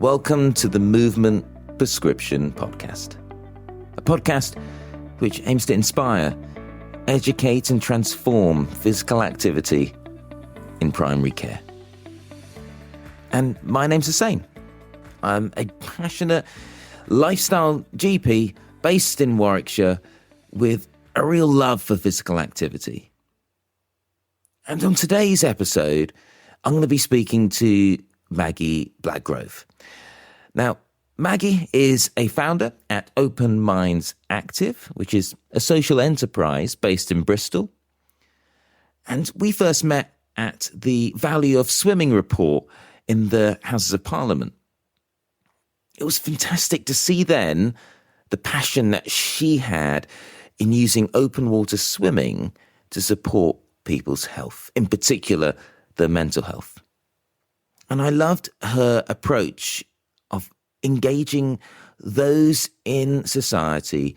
Welcome to the Movement Prescription Podcast, a podcast which aims to inspire, educate and transform physical activity in primary care. And my name's Hussain. I'm a passionate lifestyle GP based in Warwickshire with a real love for physical activity. And on today's episode, I'm going to be speaking to Maggy Blagrove. Now, Maggy is a founder at Open Minds Active, which is a social enterprise based in Bristol. And we first met at the Value of Swimming report in the Houses of Parliament. It was fantastic to see then the passion that she had in using open water swimming to support people's health, in particular, their mental health. And I loved her approach of engaging those in society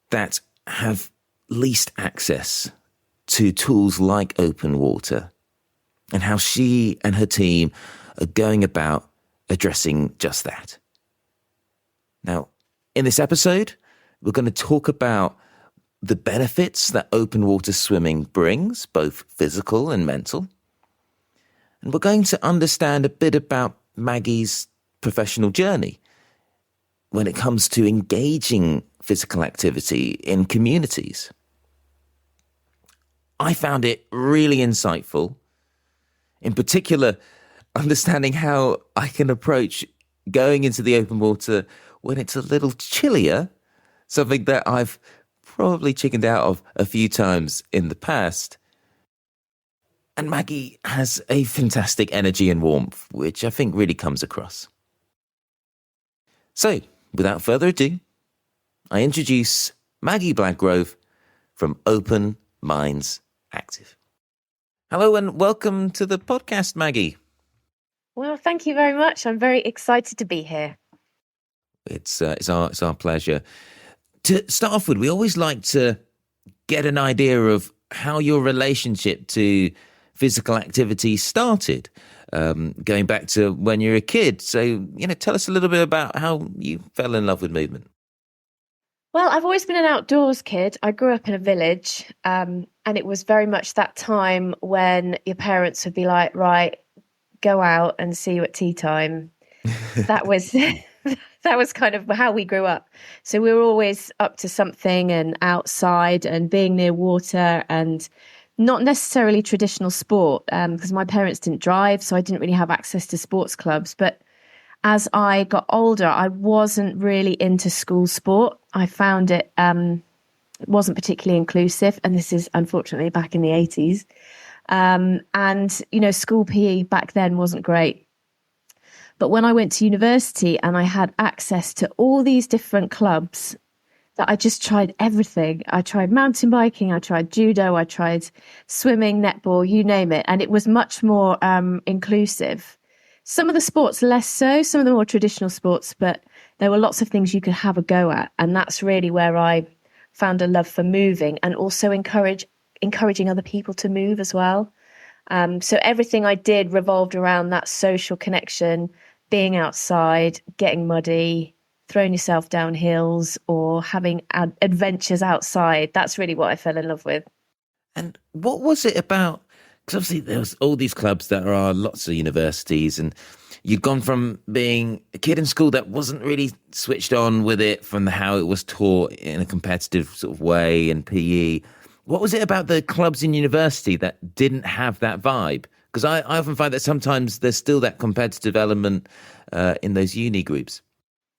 that have least access to tools like open water, and how she and her team are going about addressing just that. Now, in this episode, we're going to talk about the benefits that open water swimming brings, both physical and mental. And we're going to understand a bit about Maggy's professional journey when it comes to engaging physical activity in communities. I found it really insightful, in particular, understanding how I can approach going into the open water when it's a little chillier, something that I've probably chickened out of a few times in the past. And Maggy has a fantastic energy and warmth, which I think really comes across. So, without further ado, I introduce Maggy Blagrove from Open Minds Active. Hello and welcome to the podcast, Maggy. Well, thank you very much. I'm very excited to be here. It's our pleasure. To start off with, we always like to get an idea of how your relationship to physical activity started, going back to when you were a kid. So, tell us a little bit about how you fell in love with movement. Well, I've always been an outdoors kid. I grew up in a village, and it was very much that time when your parents would be like, right, go out and see you at tea time. That was that was kind of how we grew up. So we were always up to something and outside and being near water, and not necessarily traditional sport, because my parents didn't drive, so I didn't really have access to sports clubs. But as I got older, I wasn't really into school sport. I found it wasn't particularly inclusive, and this is unfortunately back in the 80s. And school PE back then wasn't great. But when I went to university and I had access to all these different clubs, that I just tried everything. I tried mountain biking, I tried judo, I tried swimming, netball, you name it. And it was much more inclusive. Some of the sports less so, some of the more traditional sports, but there were lots of things you could have a go at. And that's really where I found a love for moving, and also encouraging other people to move as well. So everything I did revolved around that social connection, being outside, getting muddy, throwing yourself down hills, or having adventures outside. That's really what I fell in love with. And what was it about? Because obviously there was all these clubs that are lots of universities, and you'd gone from being a kid in school that wasn't really switched on with it from how it was taught in a competitive sort of way in PE. What was it about the clubs in university that didn't have that vibe? Because I often find that sometimes there's still that competitive element in those uni groups.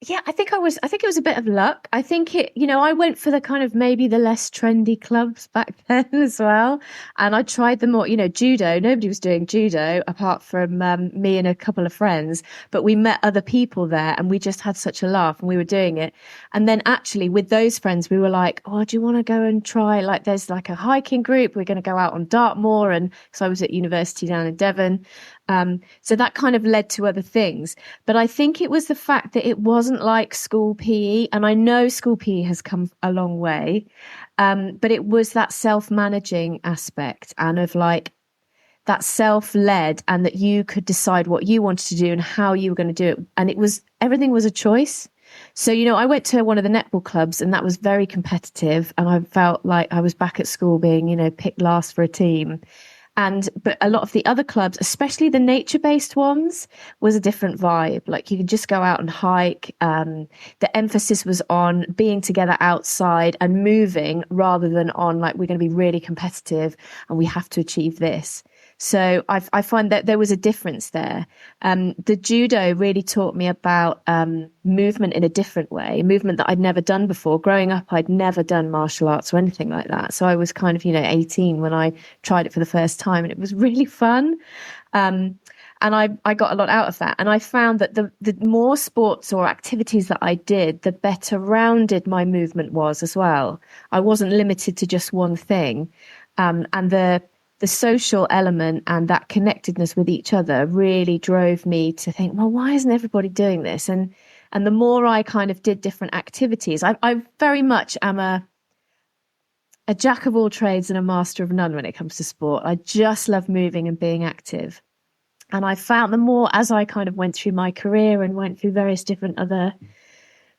Yeah, I think it was a bit of luck. I think I went for the kind of maybe the less trendy clubs back then as well. And I tried them more, judo. Nobody was doing judo apart from me and a couple of friends. But we met other people there and we just had such a laugh and we were doing it. And then actually with those friends, we were like, oh, do you want to go and try? Like there's like a hiking group. We're going to go out on Dartmoor. And so I was at university down in Devon. So that kind of led to other things. But I think it was the fact that it wasn't like school PE. And I know school PE has come a long way. But it was that self-managing aspect and of like self-led, and that you could decide what you wanted to do and how you were going to do it. And everything was a choice. So, I went to one of the netball clubs, and that was very competitive. And I felt like I was back at school being, picked last for a team. But a lot of the other clubs, especially the nature-based ones, was a different vibe. Like, you could just go out and hike. The emphasis was on being together outside and moving, rather than on like, we're going to be really competitive and we have to achieve this. So I find that there was a difference there. The judo really taught me about movement in a different way, movement that I'd never done before. Growing up, I'd never done martial arts or anything like that. So I was kind of, 18 when I tried it for the first time, and it was really fun. And I got a lot out of that. And I found that the more sports or activities that I did, the better rounded my movement was as well. I wasn't limited to just one thing. And the social element and that connectedness with each other really drove me to think, well, why isn't everybody doing this? And the more I kind of did different activities, I very much am a jack of all trades and a master of none when it comes to sport. I just love moving and being active. And I found the more, as I kind of went through my career and went through various different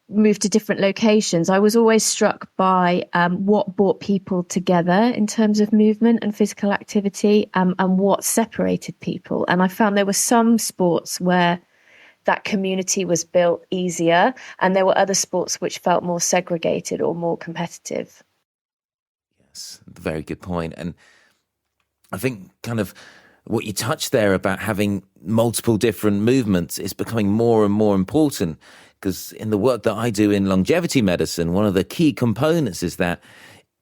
moved to different locations, I was always struck by what brought people together in terms of movement and physical activity, and what separated people. And I found there were some sports where that community was built easier, and there were other sports which felt more segregated or more competitive. Yes, very good point. And I think kind of what you touched there about having multiple different movements is becoming more and more important. Because in the work that I do in longevity medicine, one of the key components is that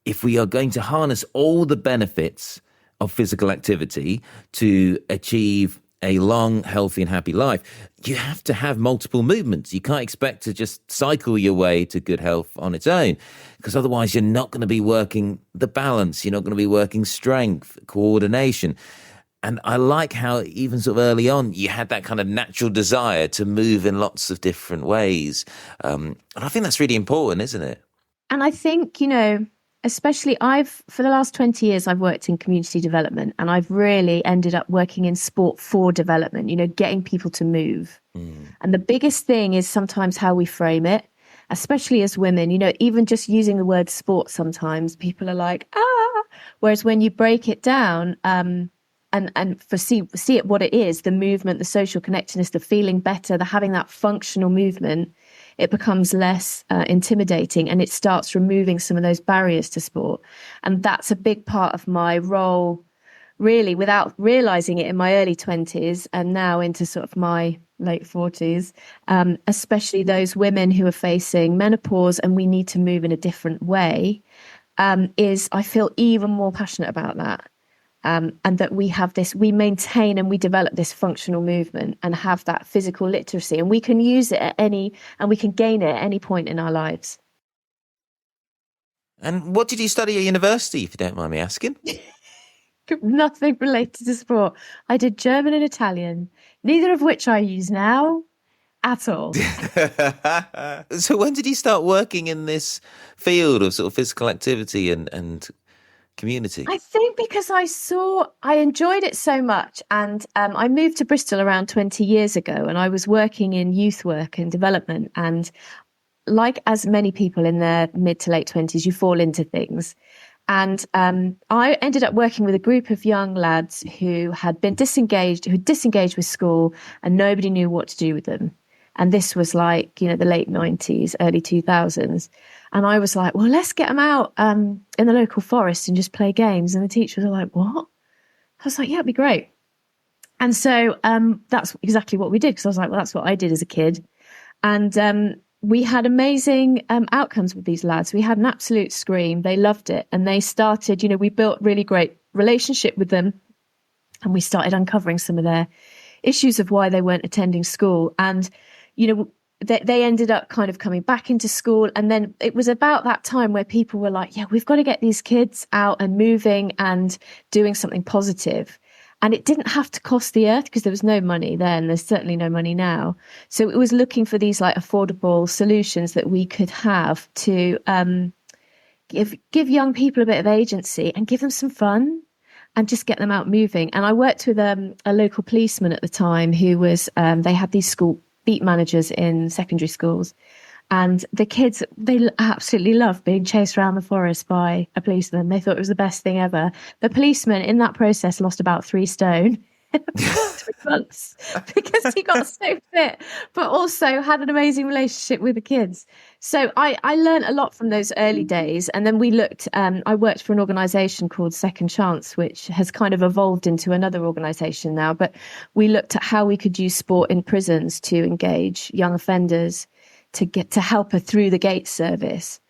if we are going to harness all the benefits of physical activity to achieve a long, healthy and happy life, you have to have multiple movements. You can't expect to just cycle your way to good health on its own, because otherwise you're not going to be working the balance. You're not going to be working strength, coordination. And I like how even sort of early on, you had that kind of natural desire to move in lots of different ways. And I think that's really important, isn't it? And I think, especially for the last 20 years, I've worked in community development, and I've really ended up working in sport for development, getting people to move. And the biggest thing is sometimes how we frame it, especially as women, even just using the word sport, sometimes people are like, whereas when you break it down, and see it what it is, the movement, the social connectedness, the feeling better, the having that functional movement, it becomes less intimidating, and it starts removing some of those barriers to sport. And that's a big part of my role, really, without realizing it, in my early 20s and now into sort of my late 40s, especially those women who are facing menopause and we need to move in a different way, is I feel even more passionate about that. And that we maintain and we develop this functional movement and have that physical literacy, and we can use it and we can gain it at any point in our lives. And what did you study at university, if you don't mind me asking? Nothing related to sport. I did German and Italian, neither of which I use now at all. So when did you start working in this field of sort of physical activity and community? I think because I enjoyed it so much, and I moved to Bristol around 20 years ago, and I was working in youth work and development, and like as many people in their mid to late 20s, you fall into things. And I ended up working with a group of young lads who had been disengaged with school, and nobody knew what to do with them. And this was like, the late 90s, early 2000s. And I was like, well, let's get them out in the local forest and just play games. And the teachers were like, what? I was like, yeah, it'd be great. And so that's exactly what we did, because I was like, well, that's what I did as a kid. And we had amazing outcomes with these lads. We had an absolute scream. They loved it. And they started, we built really great relationship with them. And we started uncovering some of their issues of why they weren't attending school. And they ended up kind of coming back into school. And then it was about that time where people were like, yeah, we've got to get these kids out and moving and doing something positive. And it didn't have to cost the earth, because there was no money then. There's certainly no money now. So it was looking for these like affordable solutions that we could have to give young people a bit of agency and give them some fun. and just get them out moving. And I worked with a local policeman at the time who was, they had these school beat managers in secondary schools. And the kids, they absolutely loved being chased around the forest by a policeman. They thought it was the best thing ever. The policeman in that process lost about 3 stone in about 3 months because he got so fit, but also had an amazing relationship with the kids. So I learned a lot from those early days. And then I worked for an organisation called Second Chance, which has kind of evolved into another organisation now. But we looked at how we could use sport in prisons to engage young offenders, to help her through the gate service,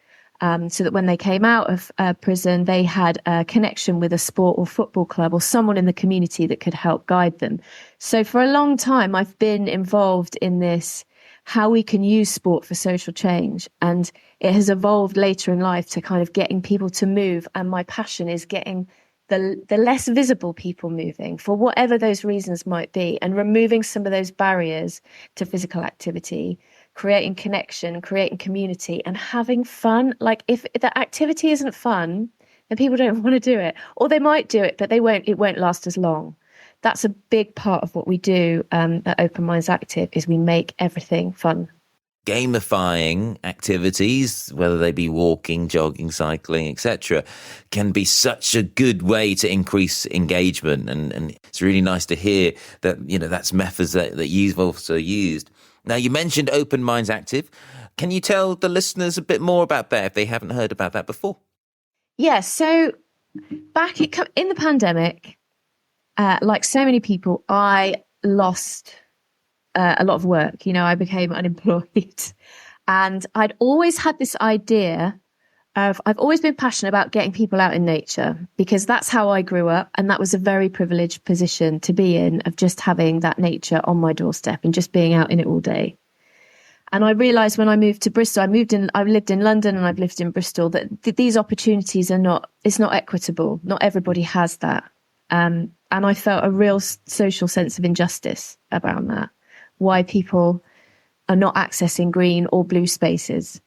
so that when they came out of prison, they had a connection with a sport or football club or someone in the community that could help guide them. So for a long time, I've been involved in this, how we can use sport for social change. And it has evolved later in life to kind of getting people to move. And my passion is getting the less visible people moving for whatever those reasons might be, and removing some of those barriers to physical activity, creating connection, creating community, and having fun. Like, if the activity isn't fun, then people don't want to do it, or they might do it, but it won't last as long. That's a big part of what we do at Open Minds Active, is we make everything fun. Gamifying activities, whether they be walking, jogging, cycling, etc., can be such a good way to increase engagement. And it's really nice to hear that, that's methods that you've also used. Now, you mentioned Open Minds Active. Can you tell the listeners a bit more about that if they haven't heard about that before? Yeah, so back in the pandemic, like so many people, I lost a lot of work. I became unemployed, and I'd always had this idea of, I've always been passionate about getting people out in nature, because that's how I grew up. And that was a very privileged position to be in, of just having that nature on my doorstep and just being out in it all day. And I realized when I moved to Bristol, I've lived in London and I've lived in Bristol, that these opportunities it's not equitable. Not everybody has that. And I felt a real social sense of injustice around that. Why people are not accessing green or blue spaces.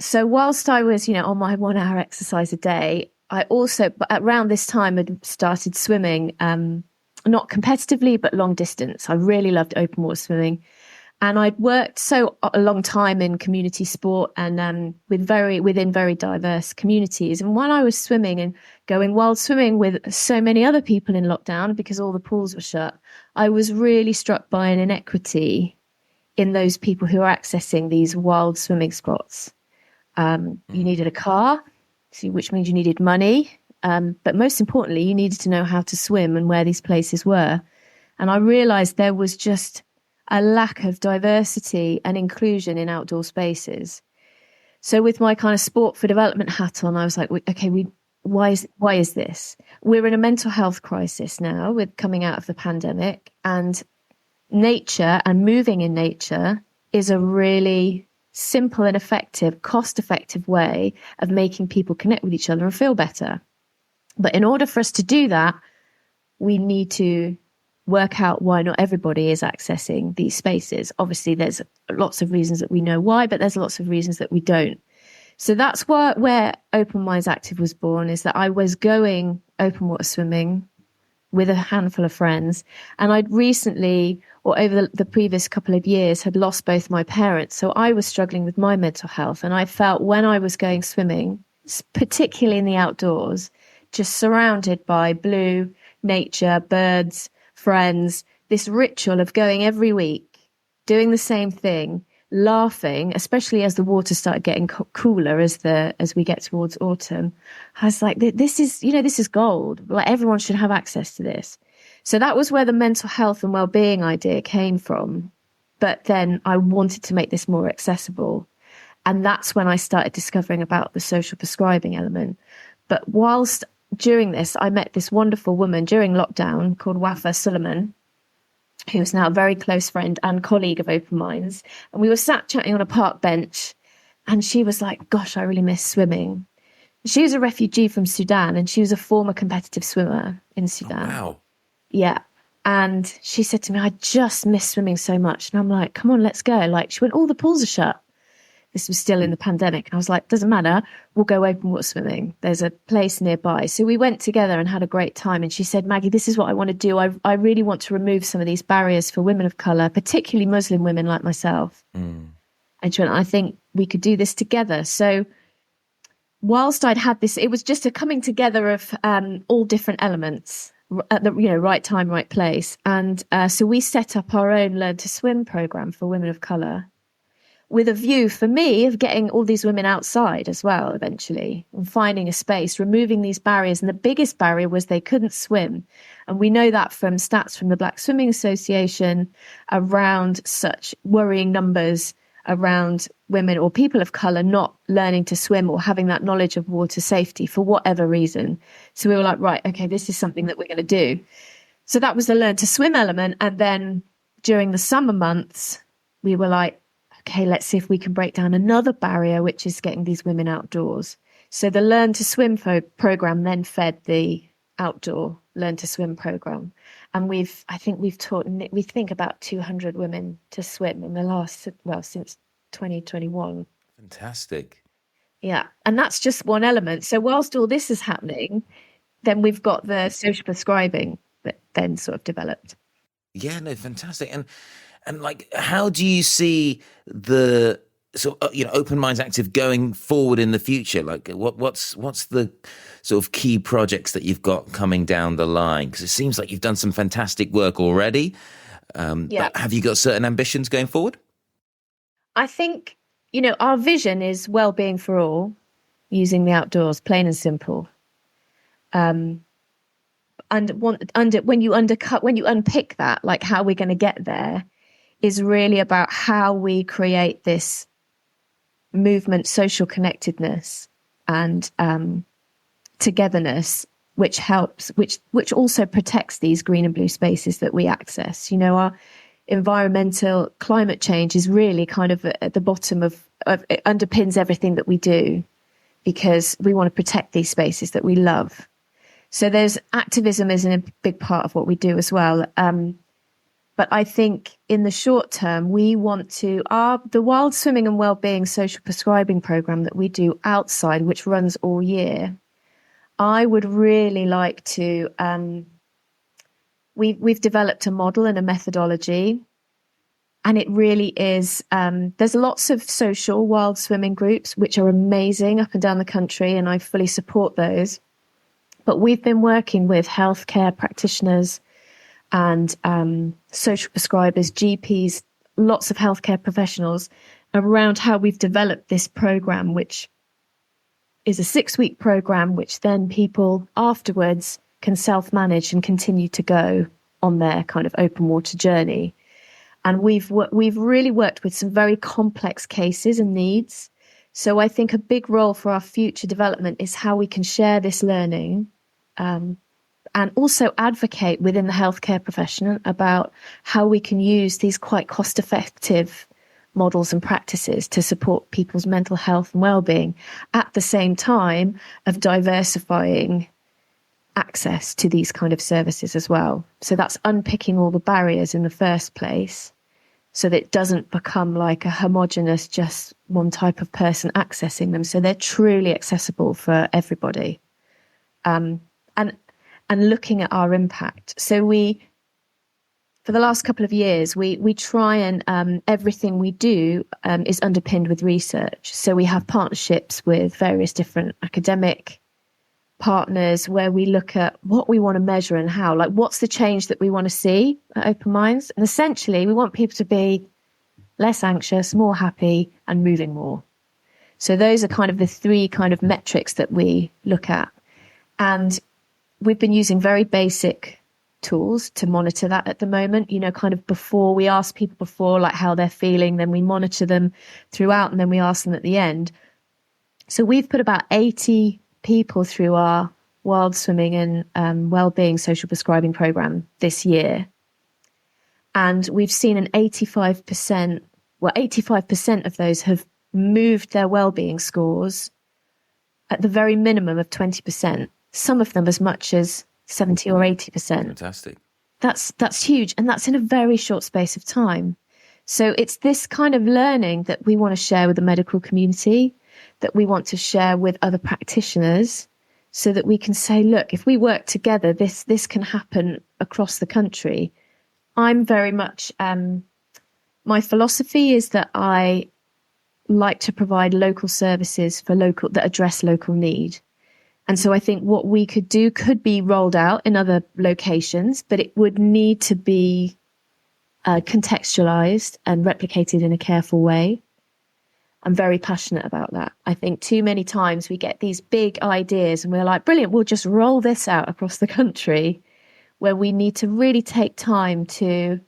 So whilst I was, on my 1 hour exercise a day, I also, around this time, had started swimming, not competitively, but long distance. I really loved open water swimming. And I'd worked a long time in community sport and within very diverse communities. And when I was swimming and going wild swimming with so many other people in lockdown, because all the pools were shut, I was really struck by an inequity in those people who are accessing these wild swimming spots. You needed a car, which means you needed money. But most importantly, you needed to know how to swim and where these places were. And I realized there was just a lack of diversity and inclusion in outdoor spaces. So with my kind of sport for development hat on, I was like, okay, why is this? We're in a mental health crisis now with coming out of the pandemic, and nature and moving in nature is a really simple and effective, cost-effective way of making people connect with each other and feel better. But in order for us to do that, we need to work out why not everybody is accessing these spaces. Obviously, there's lots of reasons that we know why, but there's lots of reasons that we don't. So that's where Open Minds Active was born, is that I was going open water swimming with a handful of friends. And I'd recently, or over the previous couple of years, had lost both my parents. So I was struggling with my mental health. And I felt when I was going swimming, particularly in the outdoors, just surrounded by blue, nature, birds, friends, this ritual of going every week, doing the same thing, laughing, especially as the water started getting cooler as we get towards autumn. I was like, this is gold. Like, everyone should have access to this. So that was where the mental health and well-being idea came from. But then I wanted to make this more accessible. And that's when I started discovering about the social prescribing element. But whilst during this, I met this wonderful woman during lockdown called Wafa Suleiman, who is now a very close friend and colleague of Open Minds. And we were sat chatting on a park bench, and she was like, gosh, I really miss swimming. She was a refugee from Sudan, and she was a former competitive swimmer in Sudan. Oh, wow. Yeah. And she said to me, I just miss swimming so much. And I'm like, come on, let's go. Like, she went, all the pools are shut. This was still in the pandemic. And I was like, doesn't matter. We'll go open water swimming. There's a place nearby. So we went together and had a great time. And she said, Maggie, this is what I want to do. I really want to remove some of these barriers for women of colour, particularly Muslim women like myself. And she went, I think we could do this together. So whilst I'd had this, it was just a coming together of all different elements at the right time, right place. And so we set up our own Learn to Swim program for women of colour, with a view for me of getting all these women outside as well eventually, and finding a space, removing these barriers. And the biggest barrier was they couldn't swim. And we know that from stats from the Black Swimming Association around such worrying numbers around women or people of colour not learning to swim or having that knowledge of water safety for whatever reason. So we were like, right, okay, this is something that we're going to do. So that was the Learn to Swim element. And then during the summer months, we were like, okay, let's see if we can break down another barrier, which is getting these women outdoors. So the Learn to Swim program then fed the outdoor Learn to Swim program. And we think about 200 women to swim in the last, since 2021. Fantastic. Yeah. And that's just one element. So whilst all this is happening, then we've got the social prescribing that then sort of developed. Yeah, no, fantastic. And like, how do you see the sort of, Open Minds Active going forward in the future? Like, what's the sort of key projects that you've got coming down the line? Because it seems like you've done some fantastic work already. But have you got certain ambitions going forward? I think, our vision is well-being for all, using the outdoors, plain and simple. And when you unpick that, like how we're going to get there, is really about how we create this movement, social connectedness and togetherness, which helps, which also protects these green and blue spaces that we access. Our environmental climate change is really kind of at the bottom of it, underpins everything that we do, because we want to protect these spaces that we love. So there's activism is a big part of what we do as well. But I think in the short term, we want to, the Wild Swimming and Wellbeing Social Prescribing Program that we do outside, which runs all year, I would really like to, we've developed a model and a methodology, and it really is, there's lots of social wild swimming groups, which are amazing up and down the country, and I fully support those. But we've been working with healthcare practitioners and social prescribers, GPs, lots of healthcare professionals around how we've developed this program, which is a 6-week program, which then people afterwards can self-manage and continue to go on their kind of open water journey. And we've really worked with some very complex cases and needs. So I think a big role for our future development is how we can share this learning, and also advocate within the healthcare profession about how we can use these quite cost-effective models and practices to support people's mental health and well-being, at the same time of diversifying access to these kind of services as well. So that's unpicking all the barriers in the first place, so that it doesn't become like a homogenous, just one type of person accessing them. So they're truly accessible for everybody. And looking at our impact. So for the last couple of years, we try and everything we do is underpinned with research. So we have partnerships with various different academic partners where we look at what we want to measure and how, like what's the change that we want to see at Open Minds. And essentially, we want people to be less anxious, more happy, and moving more. So those are kind of the 3 kind of metrics that we look at. And we've been using very basic tools to monitor that at the moment, kind of before we ask people before, like how they're feeling, then we monitor them throughout, and then we ask them at the end. So we've put about 80 people through our Wild Swimming and Wellbeing Social Prescribing Program this year. And we've seen an 85% of those have moved their wellbeing scores at the very minimum of 20%. Some of them as much as 70 or 80%. Fantastic. That's huge. And that's in a very short space of time. So it's this kind of learning that we want to share with the medical community, that we want to share with other practitioners, so that we can say, look, if we work together, this can happen across the country. I'm very much, my philosophy is that I like to provide local services that address local need. And so I think what we could do could be rolled out in other locations, but it would need to be contextualized and replicated in a careful way. I'm very passionate about that. I think too many times we get these big ideas and we're like, brilliant, we'll just roll this out across the country, where we need to really take time to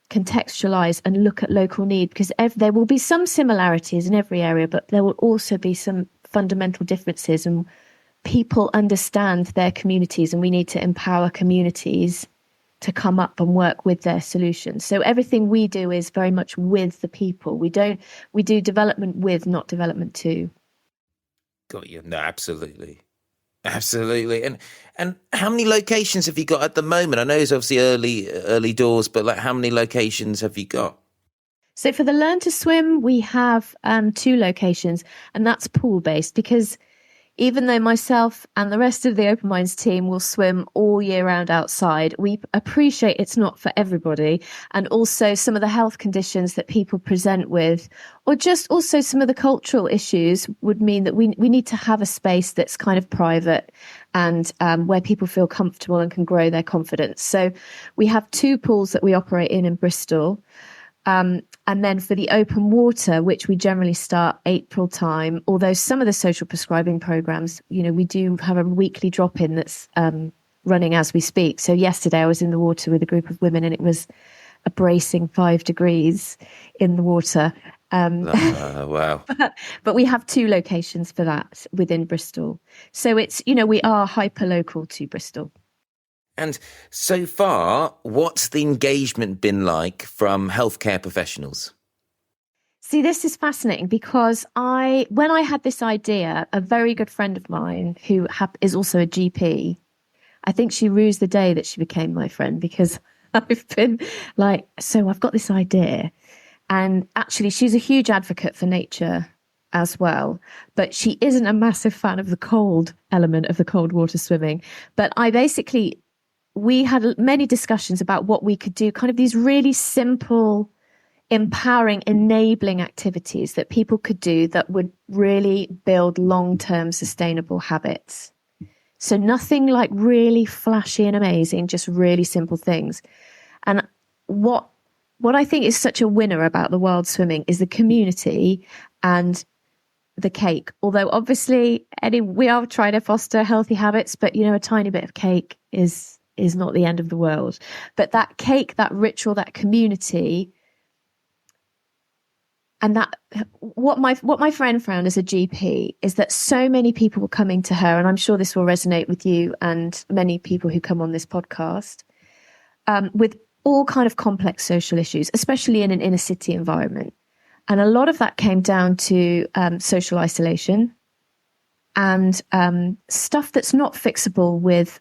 contextualize and look at local need, because there will be some similarities in every area, but there will also be some fundamental differences, and people understand their communities, and we need to empower communities to come up and work with their solutions. So everything we do is very much with the people. We do development with, not development to. Got you. No, absolutely. Absolutely. And how many locations have you got at the moment? I know it's obviously early doors, but like, how many locations have you got? So for the Learn to Swim, we have 2 locations, and that's pool-based, because even though myself and the rest of the Open Minds team will swim all year round outside, we appreciate it's not for everybody. And also some of the health conditions that people present with, or just also some of the cultural issues, would mean that we need to have a space that's kind of private and where people feel comfortable and can grow their confidence. So we have 2 pools that we operate in Bristol. And then for the open water, which we generally start April time, although some of the social prescribing programs, we do have a weekly drop-in that's running as we speak. So yesterday I was in the water with a group of women, and it was a bracing 5 degrees in the water. Wow. But we have 2 locations for that within Bristol. So it's, we are hyper-local to Bristol. And so far, what's the engagement been like from healthcare professionals? See, this is fascinating, because when I had this idea, a very good friend of mine who is also a GP, I think she rues the day that she became my friend, because I've been like, so I've got this idea. And actually, she's a huge advocate for nature as well, but she isn't a massive fan of the cold element of the cold water swimming. But we had many discussions about what we could do, kind of these really simple, empowering, enabling activities that people could do that would really build long-term sustainable habits. So nothing like really flashy and amazing, just really simple things. And what I think is such a winner about the wild swimming is the community and the cake. Although obviously we are trying to foster healthy habits, but a tiny bit of cake is not the end of the world. But that cake, that ritual, that community, and that what my friend found as a GP is that so many people were coming to her, and I'm sure this will resonate with you and many people who come on this podcast, with all kind of complex social issues, especially in an inner city environment. And a lot of that came down to social isolation, and stuff that's not fixable with,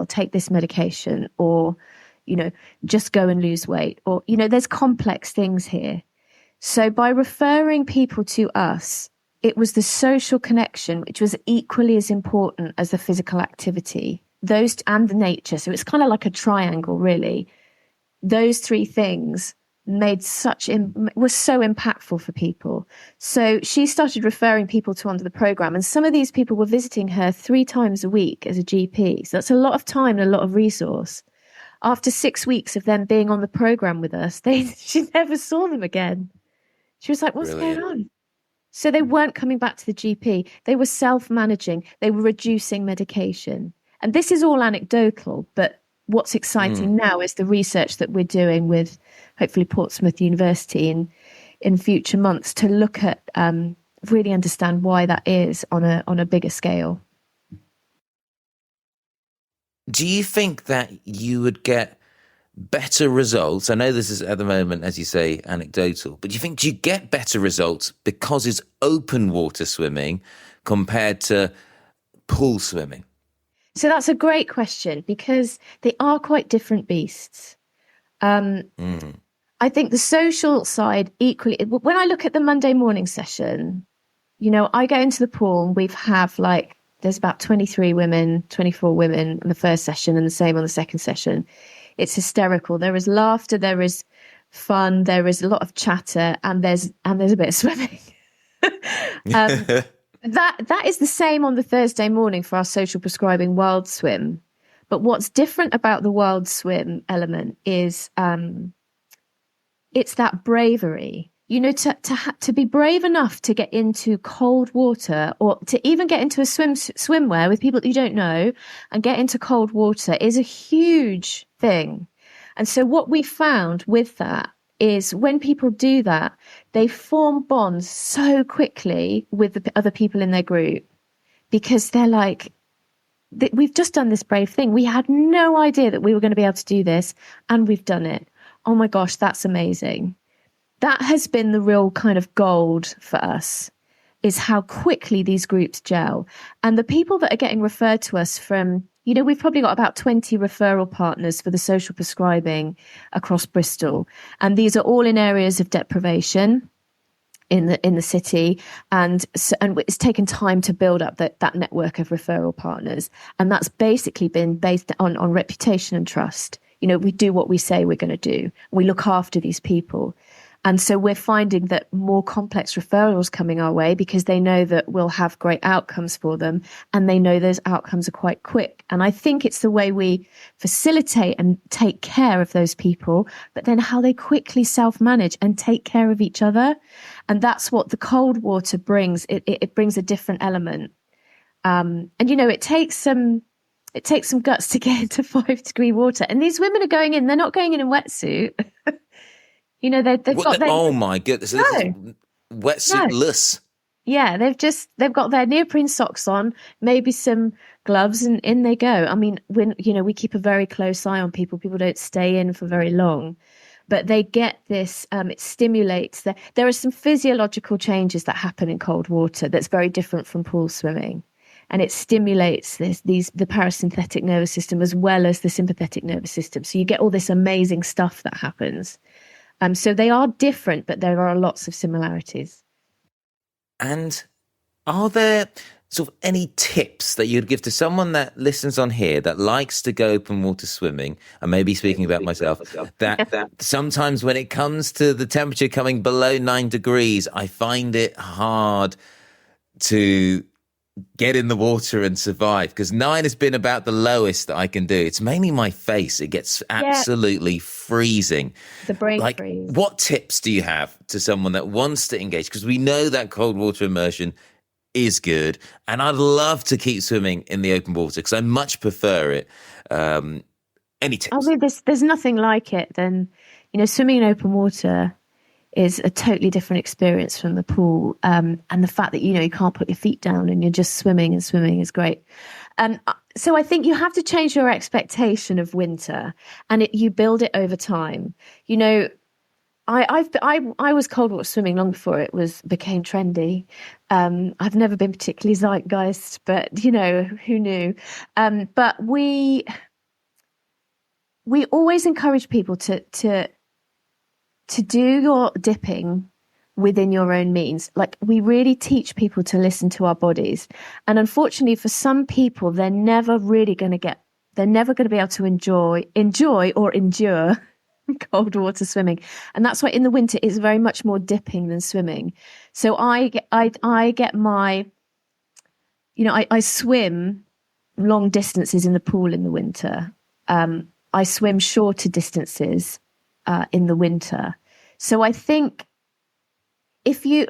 take this medication, or, just go and lose weight, or, there's complex things here. So by referring people to us, it was the social connection, which was equally as important as the physical activity, and the nature. So it's kind of like a triangle, really. Those 3 things was so impactful for people. So she started referring people onto the program, and some of these people were visiting her 3 times a week as a GP. So that's a lot of time and a lot of resource. After 6 weeks of them being on the program with us, she never saw them again. She was like, what's going on? So they weren't coming back to the GP. They were self-managing. They were reducing medication. And this is all anecdotal, but what's exciting now is the research that we're doing with hopefully Portsmouth University in future months to look at really understand why that is on a bigger scale. Do you think that you would get better results? I know this is at the moment, as you say, anecdotal, but do you get better results because it's open water swimming compared to pool swimming? So that's a great question, because they are quite different beasts. I think the social side equally, when I look at the Monday morning session, I go into the pool and there's about 23 women, 24 women in the first session and the same on the second session. It's hysterical. There is laughter, there is fun, there is a lot of chatter, and there's a bit of swimming. That is the same on the Thursday morning for our social prescribing wild swim. But what's different about the wild swim element is it's that bravery. To be brave enough to get into cold water, or to even get into a swimwear with people that you don't know and get into cold water, is a huge thing. And so what we found with that is when people do that, they form bonds so quickly with the other people in their group, because they're like, we've just done this brave thing. We had no idea that we were going to be able to do this, and we've done it. Oh my gosh, that's amazing. That has been the real kind of gold for us, is how quickly these groups gel. And the people that are getting referred to us from, we've probably got about 20 referral partners for the social prescribing across Bristol. And these are all in areas of deprivation in the city. And it's taken time to build up that network of referral partners. And that's basically been based on reputation and trust. We do what we say we're going to do. We look after these people. And so we're finding that more complex referrals coming our way, because they know that we'll have great outcomes for them, and they know those outcomes are quite quick. And I think it's the way we facilitate and take care of those people, but then how they quickly self-manage and take care of each other. And that's what the cold water brings. It brings a different element. And it takes some guts to get into 5-degree water. And these women are going in, they're not going in wetsuit. They've got their... Oh my goodness. No. Wetsuitless. Yeah, they've got their neoprene socks on, maybe some gloves, and in they go. I mean, we keep a very close eye on people. People don't stay in for very long, but they get this, it stimulates. There are some physiological changes that happen in cold water that's very different from pool swimming. And it stimulates the parasympathetic nervous system as well as the sympathetic nervous system. So you get all this amazing stuff that happens. So they are different, but there are lots of similarities. And are there sort of any tips that you'd give to someone that listens on here that likes to go open water swimming, and maybe speaking about myself, that sometimes when it comes to the temperature coming below 9 degrees, I find it hard to get in the water and survive, because 9 has been about the lowest that I can do. It's mainly my face. It gets absolutely freezing. The brain freeze. What tips do you have to someone that wants to engage? Because we know that cold water immersion is good, and I'd love to keep swimming in the open water because I much prefer it. Any tips? I mean, there's nothing like it than, swimming in open water is a totally different experience from the pool. And the fact that, you can't put your feet down and you're just swimming, and swimming is great. So I think you have to change your expectation of winter, and you build it over time. I was cold water swimming long before it became trendy. I've never been particularly zeitgeist, but who knew? But we always encourage people to do your dipping within your own means. Like, we really teach people to listen to our bodies. And unfortunately for some people, they're never going to be able to enjoy or endure cold water swimming. And that's why in the winter it's very much more dipping than swimming. So I get my, I swim long distances in the pool in the winter. I swim shorter distances in the winter. So I think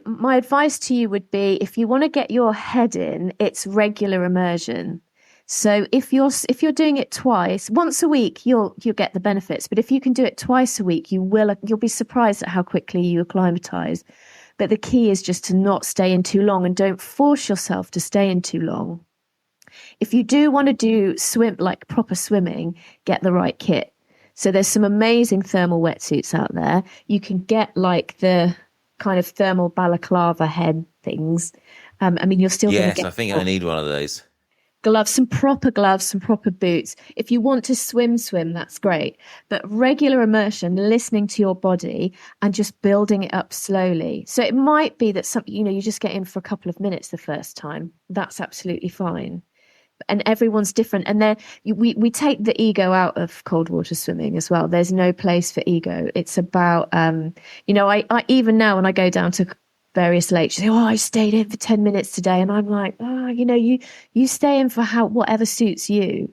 my advice to you would be, if you want to get your head in, it's regular immersion. So if you're doing it once a week, you'll get the benefits. But if you can do it twice a week, you'll be surprised at how quickly you acclimatize. But the key is just to not stay in too long, and don't force yourself to stay in too long. If you do want to do proper swimming, get the right kit. So there's some amazing thermal wetsuits out there. You can get the kind of thermal balaclava head things. You're still going to get... Yes, I think I need one of those. gloves, some proper gloves, some proper boots. If you want to swim, that's great. But regular immersion, listening to your body and just building it up slowly. So it might be that you just get in for a couple of minutes the first time. That's absolutely fine. And everyone's different. And then we take the ego out of cold water swimming as well. There's no place for ego. It's about, I even now when I go down to various lakes, you say, I stayed in for 10 minutes today. And I'm like, you stay in for whatever suits you.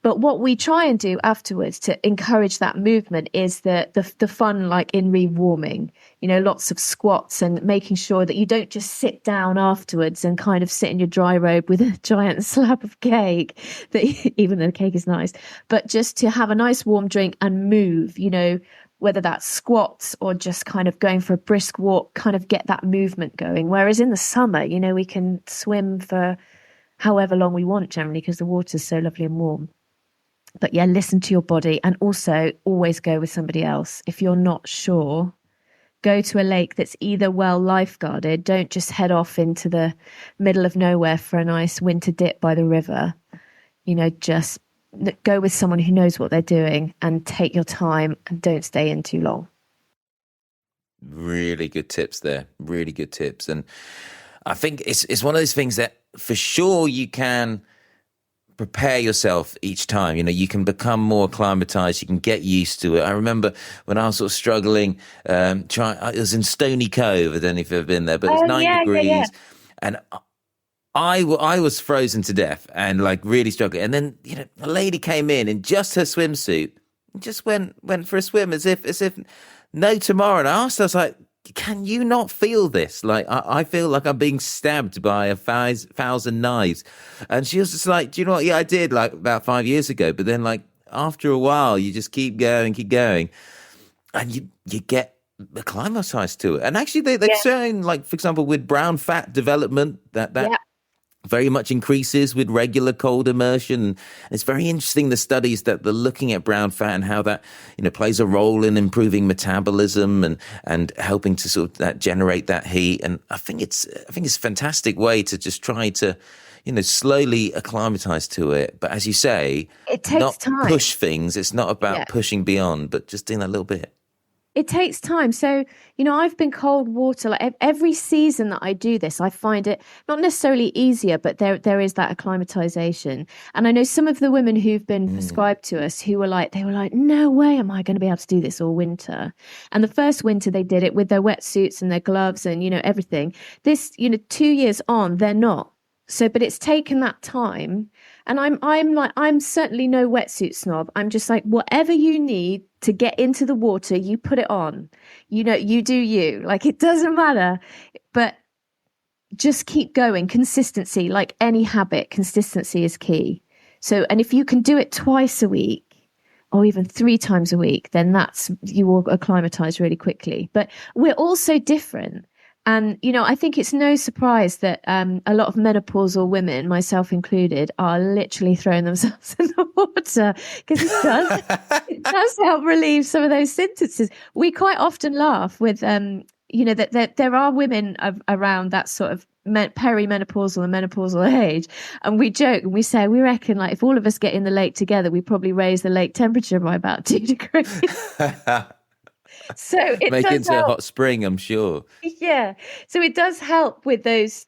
But what we try and do afterwards to encourage that movement is the fun, like in rewarming, lots of squats and making sure that you don't just sit down afterwards and kind of sit in your dry robe with a giant slab of cake, that even though the cake is nice, but just to have a nice warm drink and move, whether that's squats or just kind of going for a brisk walk, kind of get that movement going. Whereas in the summer, we can swim for however long we want generally because the water's so lovely and warm. But yeah, listen to your body, and also always go with somebody else. If you're not sure, go to a lake that's either well lifeguarded. Don't just head off into the middle of nowhere for a nice winter dip by the river. Just go with someone who knows what they're doing and take your time and don't stay in too long. Really good tips there. Really good tips. And I think it's one of those things that for sure you can prepare yourself each time. You can become more acclimatized. You can get used to it. I remember when I was sort of struggling, it was in Stony Cove. I don't know if you've ever been there, but it's 9 degrees. Yeah. And I was frozen to death and like really struggling. And then, a lady came in just her swimsuit and just went for a swim as if no tomorrow. And I asked her, I was like, can you not feel this? Like, I feel like I'm being stabbed by 1,000 knives. And she was just like, do you know what? Yeah, I did like about 5 years ago. But then like after a while, you just keep going. And you get acclimatized to it. And actually they've shown, like, for example, with brown fat development, that very much increases with regular cold immersion. And it's very interesting, the studies that they're looking at brown fat and how that, plays a role in improving metabolism and helping to sort of that generate that heat. And I think it's a fantastic way to just try to, slowly acclimatize to it. But as you say, it takes not time. Push things. It's not about pushing beyond, but just doing that little bit. It takes time. So, I've been cold water, like every season that I do this, I find it not necessarily easier, but there is that acclimatization. And I know some of the women who've been prescribed to us they were like, no way am I going to be able to do this all winter. And the first winter they did it with their wetsuits and their gloves and, everything. This, 2 years on, they're not. So, but it's taken that time. And I'm certainly no wetsuit snob. I'm just like, whatever you need to get into the water, you put it on. You do you. Like, it doesn't matter. But just keep going. Consistency, like any habit, consistency is key. So, and if you can do it twice a week or even 3 times a week, then you will acclimatize really quickly. But we're all so different. And, I think it's no surprise that a lot of menopausal women, myself included, are literally throwing themselves in the water because it does help relieve some of those symptoms. We quite often laugh with, that there are women around that sort of perimenopausal and menopausal age. And we joke and we say, we reckon like if all of us get in the lake together, we probably raise the lake temperature by about 2 degrees. So it make does into help. A hot spring, I'm sure. Yeah. So it does help with those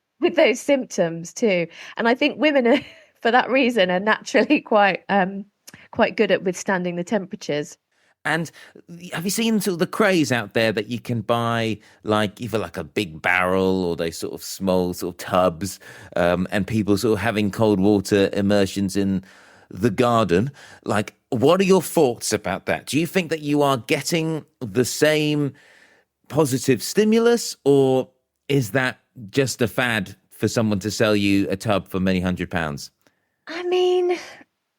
symptoms too. And I think women are, for that reason, are naturally quite good at withstanding the temperatures. And have you seen sort of the craze out there that you can buy like either like a big barrel or those sort of small sort of tubs, and people sort of having cold water immersions in the garden? Like, what are your thoughts about that? Do you think that you are getting the same positive stimulus, or is that just a fad for someone to sell you a tub for many £100s? I mean,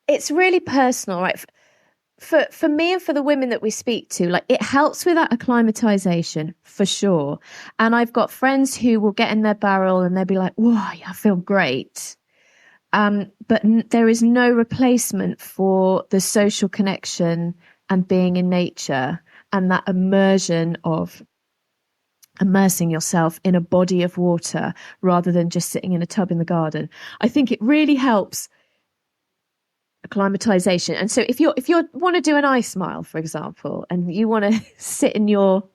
it's really personal, right? For me and for the women that we speak to, like, it helps with that acclimatization for sure. And I've got friends who will get in their barrel and they'll be like, "Whoa, I feel great." But there is no replacement for the social connection and being in nature and that immersion of immersing yourself in a body of water rather than just sitting in a tub in the garden. I think it really helps acclimatization. And so if you want to do an ice mile, for example, and you want to sit in your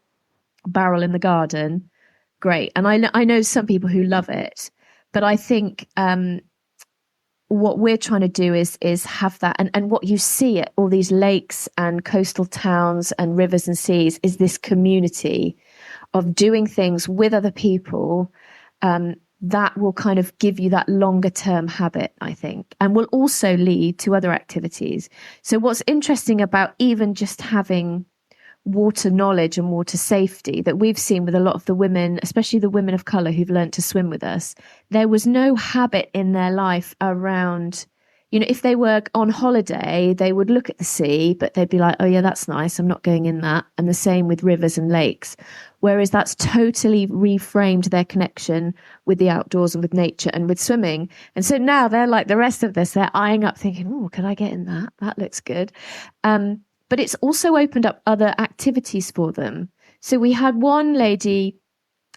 barrel in the garden, great. And I know some people who love it, but I think what we're trying to do is have that, and what you see at all these lakes and coastal towns and rivers and seas is this community of doing things with other people that will kind of give you that longer term habit, I think, and will also lead to other activities. So what's interesting about even just having water knowledge and water safety that we've seen with a lot of the women, especially the women of colour who've learned to swim with us, there was no habit in their life around, if they were on holiday, they would look at the sea, but they'd be like, oh yeah, that's nice, I'm not going in that. And the same with rivers and lakes. Whereas that's totally reframed their connection with the outdoors and with nature and with swimming. And so now they're like the rest of this, they're eyeing up thinking, oh, could I get in that? That looks good. But it's also opened up other activities for them. So we had one lady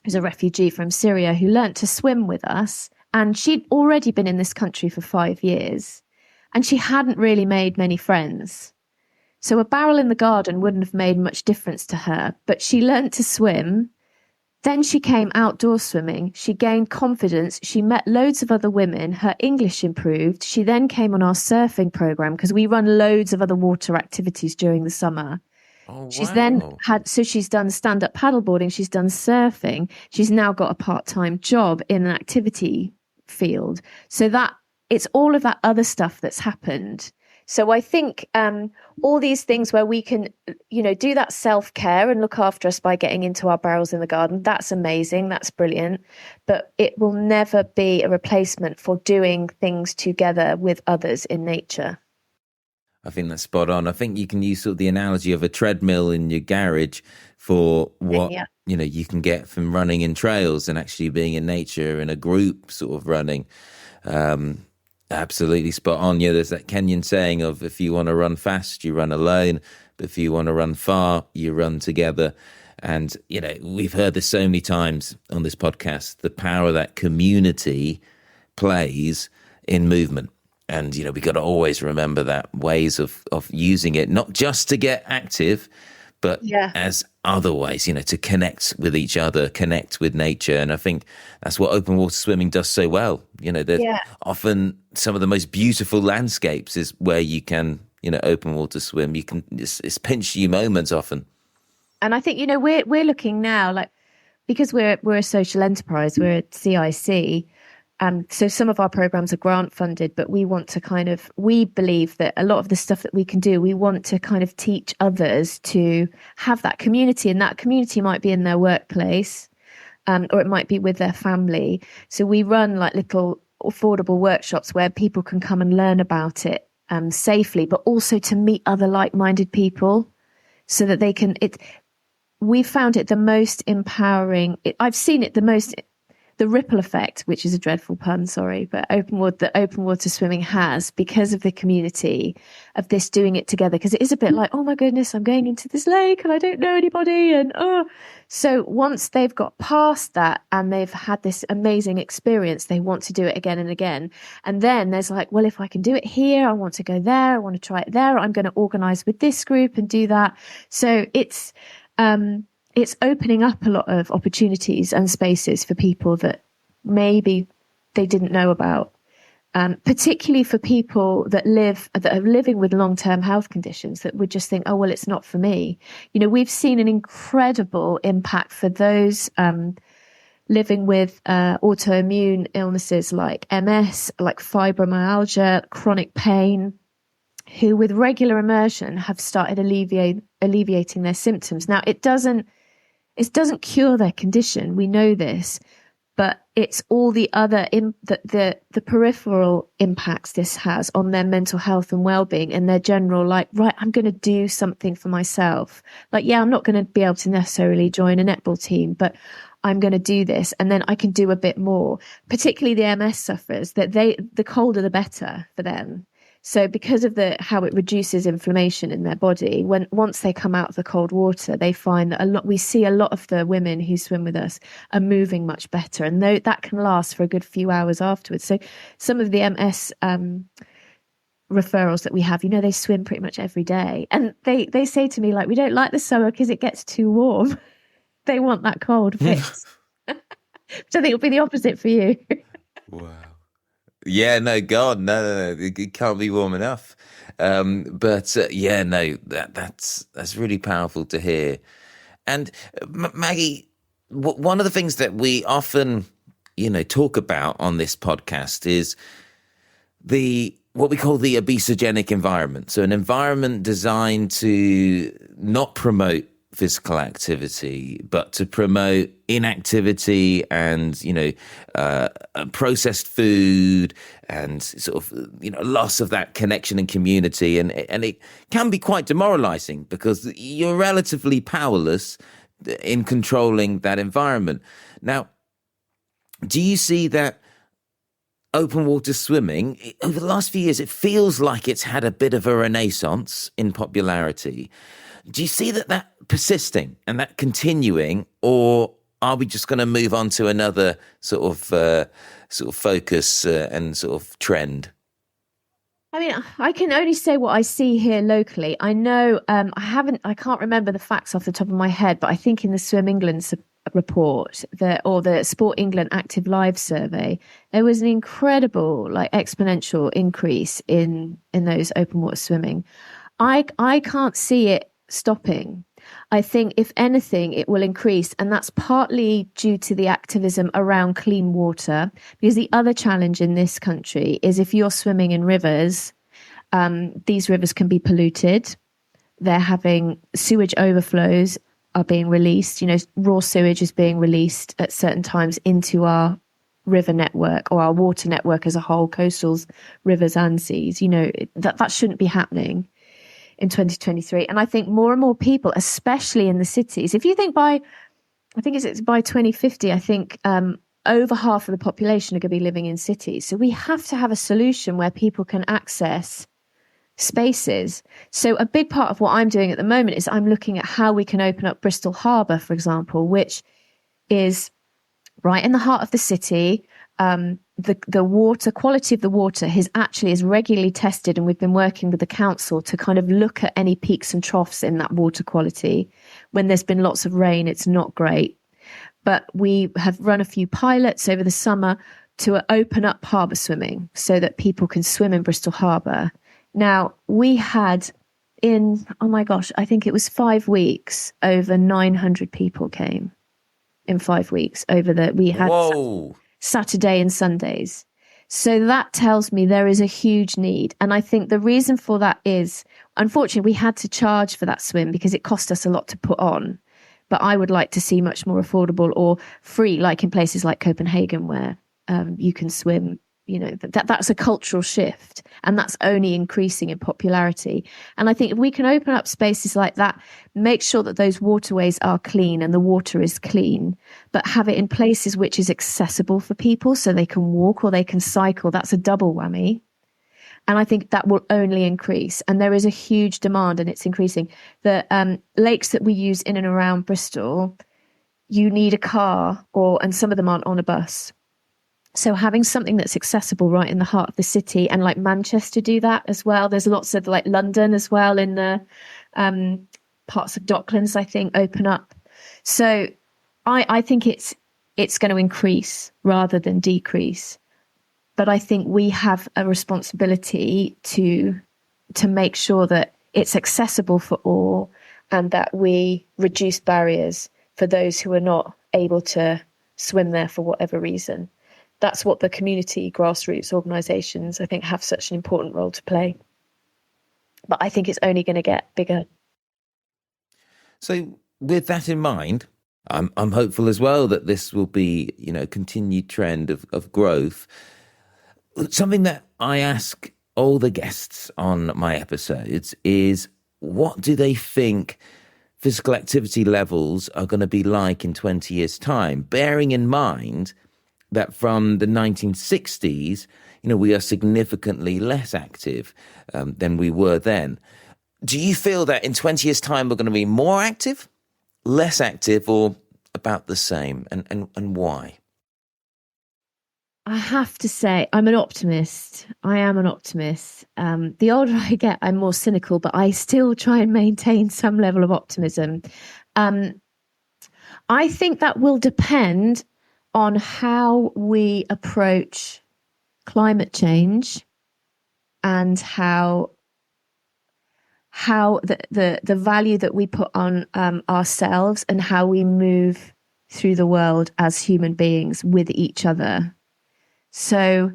who's a refugee from Syria who learnt to swim with us. And she'd already been in this country for 5 years. And she hadn't really made many friends. So a barrel in the garden wouldn't have made much difference to her. But she learnt to swim. Then she came outdoor swimming. She gained confidence. She met loads of other women. Her English improved. She then came on our surfing program because we run loads of other water activities during the summer. Oh, wow. She's then she's done stand-up paddleboarding. She's done surfing. She's now got a part-time job in an activity field. So that it's all of that other stuff that's happened. So I think all these things where we can, do that self-care and look after us by getting into our barrels in the garden, that's amazing. That's brilliant. But it will never be a replacement for doing things together with others in nature. I think that's spot on. I think you can use sort of the analogy of a treadmill in your garage for what, you can get from running in trails and actually being in nature in a group sort of running. Absolutely spot on. Yeah, there's that Kenyan saying of if you want to run fast, you run alone. But if you want to run far, you run together. And, we've heard this so many times on this podcast, the power that community plays in movement. And, we've got to always remember that ways of using it, not just to get active, but as other ways, to connect with each other, connect with nature. And I think that's what open water swimming does so well. There's often some of the most beautiful landscapes is where you can, open water swim. You can, it's pinch you moments often. And I think, we're looking now, like, because we're a social enterprise, we're a CIC. So some of our programs are grant funded, but we want to we believe that a lot of the stuff that we can do, we want to kind of teach others to have that community, and that community might be in their workplace, or it might be with their family. So we run like little affordable workshops where people can come and learn about it safely, but also to meet other like-minded people so that they can, we found it the most empowering. I've seen it the ripple effect, which is a dreadful pun, sorry, but open water swimming has, because of the community of this doing it together, because it is a bit like, oh my goodness, I'm going into this lake and I don't know anybody. And so once they've got past that and they've had this amazing experience, they want to do it again and again. And then there's like, well, if I can do it here, I want to go there, I want to try it there, I'm going to organize with this group and do that. So it's opening up a lot of opportunities and spaces for people that maybe they didn't know about, particularly for people that are living with long-term health conditions that would just think, oh, well, it's not for me. We've seen an incredible impact for those living with autoimmune illnesses like MS, like fibromyalgia, chronic pain, who with regular immersion have started alleviating their symptoms. Now, it doesn't cure their condition. We know this, but it's all the other the peripheral impacts this has on their mental health and well-being and their general, like, right, I'm going to do something for myself. Like, yeah, I'm not going to be able to necessarily join a netball team, but I'm going to do this, and then I can do a bit more. Particularly the MS sufferers, that the colder the better for them. So because of how it reduces inflammation in their body, once they come out of the cold water, they find that we see a lot of the women who swim with us are moving much better, and that can last for a good few hours afterwards. So some of the MS referrals that we have, they swim pretty much every day. And they say to me, like, we don't like the summer because it gets too warm. They want that cold fix. Which I think will be the opposite for you. Wow. Yeah, no, God, no, it can't be warm enough. That's really powerful to hear. And Maggie, one of the things that we often, talk about on this podcast is what we call the obesogenic environment. So an environment designed to not promote physical activity, but to promote inactivity and, processed food and sort of, loss of that connection and community. And it can be quite demoralizing because you're relatively powerless in controlling that environment. Now, do you see that open water swimming, over the last few years, it feels like it's had a bit of a renaissance in popularity? Do you see that persisting and that continuing, or are we just going to move on to another sort of focus and sort of trend? I mean, I can only say what I see here locally. I know I can't remember the facts off the top of my head, but I think in the Swim England report or the Sport England Active Live survey, there was an incredible, exponential increase in those open water swimming. I can't see it stopping. I think if anything, it will increase, and that's partly due to the activism around clean water, because the other challenge in this country is if you're swimming in rivers, these rivers can be polluted. They're having sewage overflows are being released. Raw sewage is being released at certain times into our river network or our water network as a whole, coastals, rivers and seas. That shouldn't be happening in 2023. And I think more and more people, especially in the cities, if you think by 2050, I think over half of the population are going to be living in cities. So we have to have a solution where people can access spaces. So a big part of what I'm doing at the moment is I'm looking at how we can open up Bristol Harbour, for example, which is right in the heart of the city. The water quality of the water is regularly tested, and we've been working with the council to kind of look at any peaks and troughs in that water quality. When there's been lots of rain, it's not great, but we have run a few pilots over the summer to open up harbour swimming so that people can swim in Bristol Harbour. Now, we had I think it was 5 weeks, over 900 people came in 5 weeks we had Whoa. Saturday and Sundays. So that tells me there is a huge need. And I think the reason for that is, unfortunately, we had to charge for that swim because it cost us a lot to put on. But I would like to see much more affordable or free, like in places like Copenhagen, where you can swim. That's a cultural shift, and that's only increasing in popularity. And I think if we can open up spaces like that, make sure that those waterways are clean and the water is clean, but have it in places which is accessible for people so they can walk or they can cycle, that's a double whammy. And I think that will only increase. And there is a huge demand, and it's increasing. The lakes that we use in and around Bristol, you need a car, and some of them aren't on a bus. So having something that's accessible right in the heart of the city, and like Manchester do that as well. There's lots of London as well in the parts of Docklands, I think, open up. So I think it's going to increase rather than decrease. But I think we have a responsibility to make sure that it's accessible for all, and that we reduce barriers for those who are not able to swim there for whatever reason. That's what the community grassroots organisations, I think, have such an important role to play. But I think it's only going to get bigger. So with that in mind, I'm hopeful as well that this will be, a continued trend of growth. Something that I ask all the guests on my episodes is, what do they think physical activity levels are going to be like in 20 years' time, bearing in mind that from the 1960s, we are significantly less active than we were then. Do you feel that in 20 years' time we're going to be more active, less active, or about the same? And why? I have to say, I'm an optimist. I am an optimist. The older I get, I'm more cynical, but I still try and maintain some level of optimism. Um, I think that will depend on how we approach climate change and how the value that we put on ourselves and how we move through the world as human beings with each other. So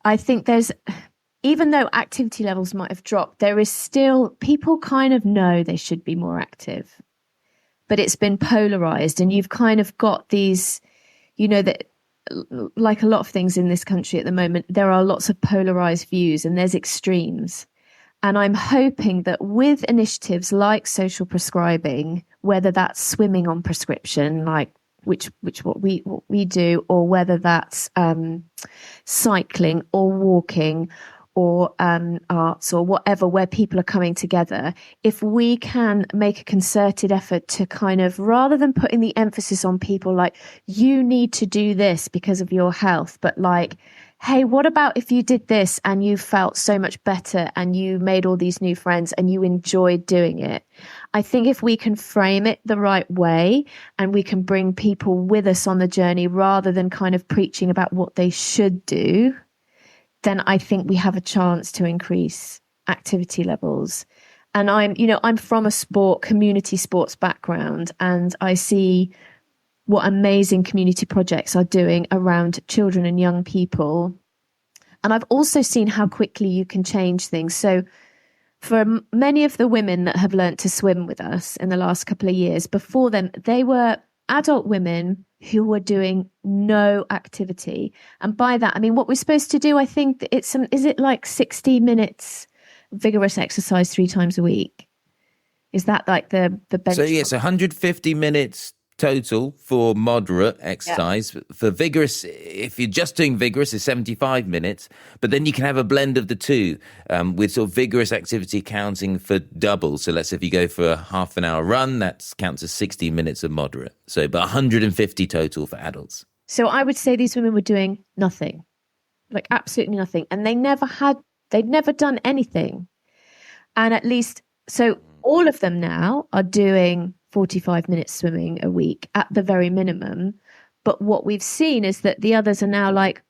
I think even though activity levels might have dropped, there is still, people kind of know they should be more active, but it's been polarized, and you've kind of got these, that like a lot of things in this country at the moment, there are lots of polarized views and there's extremes. And I'm hoping that with initiatives like social prescribing, whether that's swimming on prescription, like which what we do, or whether that's cycling or walking or arts or whatever, where people are coming together, if we can make a concerted effort to kind of, rather than putting the emphasis on people like, you need to do this because of your health, but like, hey, what about if you did this and you felt so much better and you made all these new friends and you enjoyed doing it? I think if we can frame it the right way and we can bring people with us on the journey rather than kind of preaching about what they should do, then I think we have a chance to increase activity levels. And I'm from a community sports background, and I see what amazing community projects are doing around children and young people. And I've also seen how quickly you can change things. So for many of the women that have learnt to swim with us in the last couple of years, before them, they were adult women who were doing no activity. And by that, I mean, what we're supposed to do, I think is it like 60 minutes vigorous exercise 3 times a week? Is that like the benchmark? So yes, 150 minutes total for moderate exercise. Yeah. For vigorous, if you're just doing vigorous, is 75 minutes. But then you can have a blend of the two, with sort of vigorous activity counting for double. So let's say if you go for a half an hour run, that counts as 60 minutes of moderate. So but 150 total for adults. So I would say these women were doing nothing, like absolutely nothing. And they'd never done anything. And at least, so all of them now are doing 45 minutes swimming a week at the very minimum. But what we've seen is that the others are now like,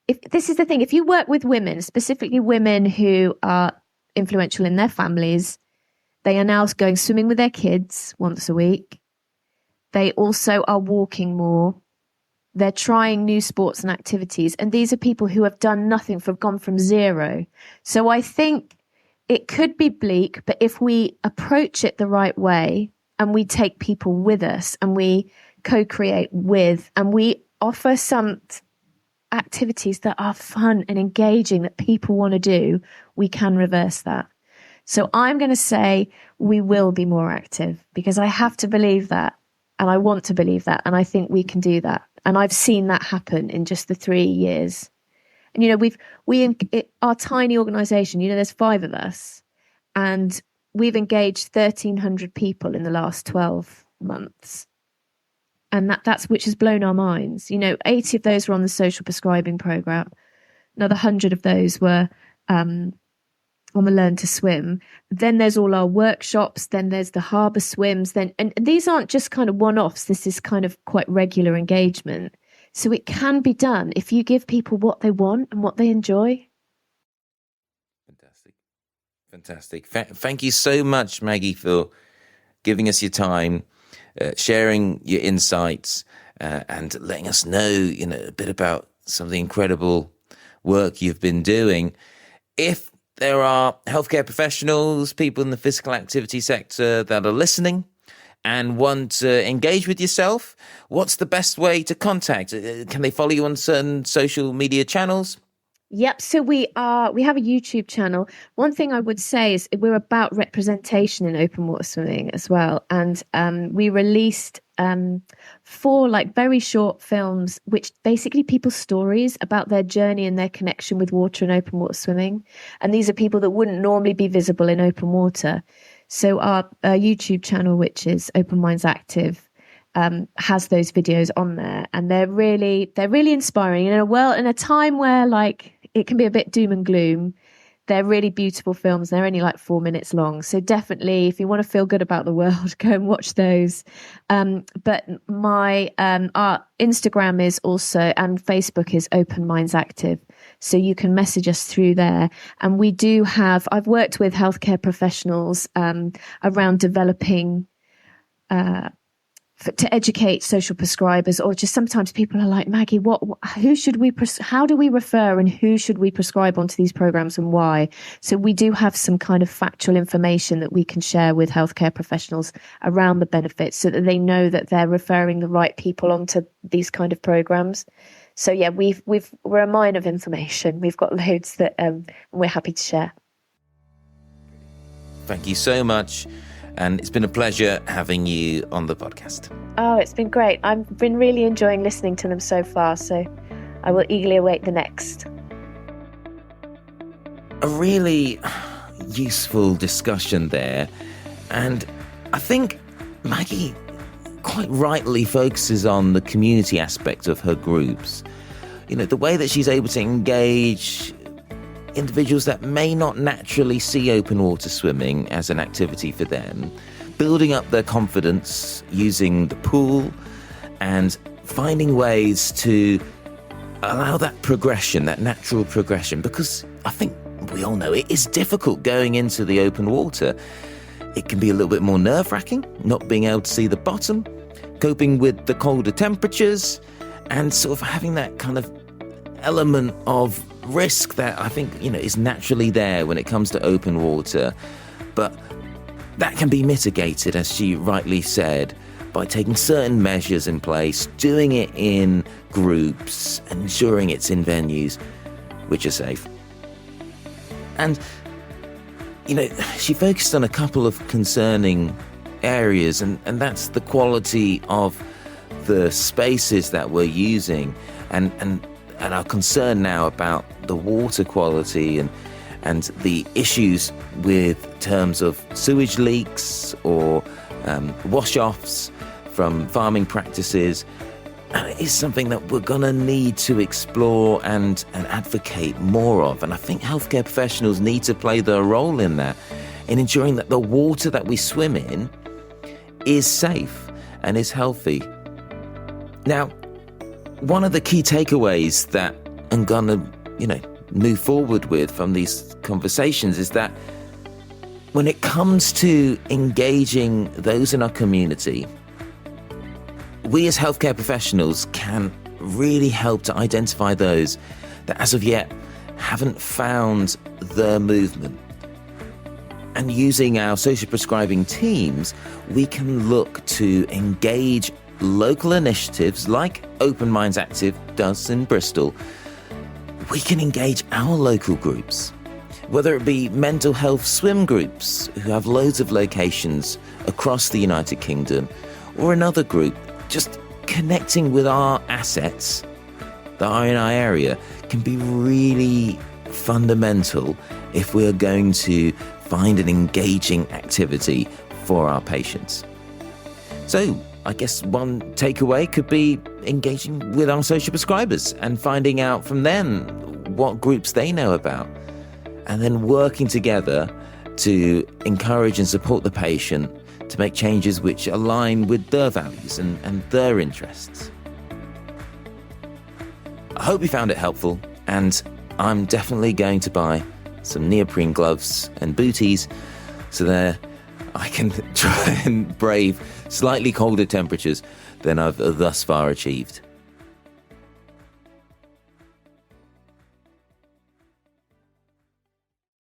if this is the thing, if you work with women, specifically women who are influential in their families, they are now going swimming with their kids once a week. They also are walking more. They're trying new sports and activities. And these are people who have done nothing, gone from zero. So I think it could be bleak, but if we approach it the right way and we take people with us and we co-create with, and we offer some activities that are fun and engaging that people want to do, we can reverse that. So I'm going to say we will be more active, because I have to believe that, and I want to believe that, and I think we can do that. And I've seen that happen in just the 3 years. And, our tiny organization, there's 5 of us, and we've engaged 1,300 people in the last 12 months. And that's which has blown our minds. 80 of those were on the social prescribing program. Another 100 of those were on the Learn to Swim. Then there's all our workshops. Then there's the harbour swims. And these aren't just kind of one-offs. This is kind of quite regular engagement. So it can be done if you give people what they want and what they enjoy. Fantastic. Thank you so much, Maggy, for giving us your time, sharing your insights, and letting us know, a bit about some of the incredible work you've been doing. If there are healthcare professionals, people in the physical activity sector that are listening and want to engage with yourself, what's the best way to contact? Can they follow you on certain social media channels? Yep. So we have a YouTube channel. One thing I would say is we're about representation in open water swimming as well. And we released 4 very short films, which basically people's stories about their journey and their connection with water and open water swimming. And these are people that wouldn't normally be visible in open water. So our YouTube channel, which is Open Minds Active, has those videos on there, and they're really inspiring. In a time where like it can be a bit doom and gloom, they're really beautiful films. They're only like 4 minutes long. So definitely, if you want to feel good about the world, go and watch those. But my our Instagram is also, and Facebook is Open Minds Active. So you can message us through there. And we do have, I've worked with healthcare professionals around developing to educate social prescribers, or just sometimes people are like, Maggie, how do we refer, and who should we prescribe onto these programs and why? So we do have some kind of factual information that we can share with healthcare professionals around the benefits, so that they know that they're referring the right people onto these kind of programs. So yeah, we're a mine of information. We've got loads that we're happy to share. Thank you so much. And it's been a pleasure having you on the podcast. Oh, it's been great. I've been really enjoying listening to them so far, so I will eagerly await the next. A really useful discussion there. And I think Maggie quite rightly focuses on the community aspect of her groups. You know, the way that she's able to engage individuals that may not naturally see open water swimming as an activity for them, building up their confidence using the pool and finding ways to allow that progression, that natural progression, because I think we all know it is difficult going into the open water. It can be a little bit more nerve-wracking, not being able to see the bottom, coping with the colder temperatures, and sort of having that kind of element of risk that I think, you know, is naturally there when it comes to open water. But that can be mitigated, as she rightly said, by taking certain measures in place, doing it in groups, ensuring it's in venues which are safe. And, you know, she focused on a couple of concerning areas, and that's the quality of the spaces that we're using, and our concern now about the water quality and the issues with terms of sewage leaks or wash-offs from farming practices. And it is something that we're going to need to explore and advocate more of. And I think healthcare professionals need to play their role in that, in ensuring that the water that we swim in is safe and is healthy. Now, one of the key takeaways that I'm going to, move forward with from these conversations is that when it comes to engaging those in our community, we as healthcare professionals can really help to identify those that as of yet haven't found the movement. And using our social prescribing teams, we can look to engage local initiatives like Open Minds Active does in Bristol. We can engage our local groups, whether it be mental health swim groups who have loads of locations across the United Kingdom, or another group. Just connecting with our assets that are in our area can be really fundamental if we're going to find an engaging activity for our patients. So I guess one takeaway could be engaging with our social prescribers and finding out from them what groups they know about, and then working together to encourage and support the patient to make changes which align with their values and their interests. I hope you found it helpful, and I'm definitely going to buy some neoprene gloves and booties so that I can try and brave slightly colder temperatures than I've thus far achieved.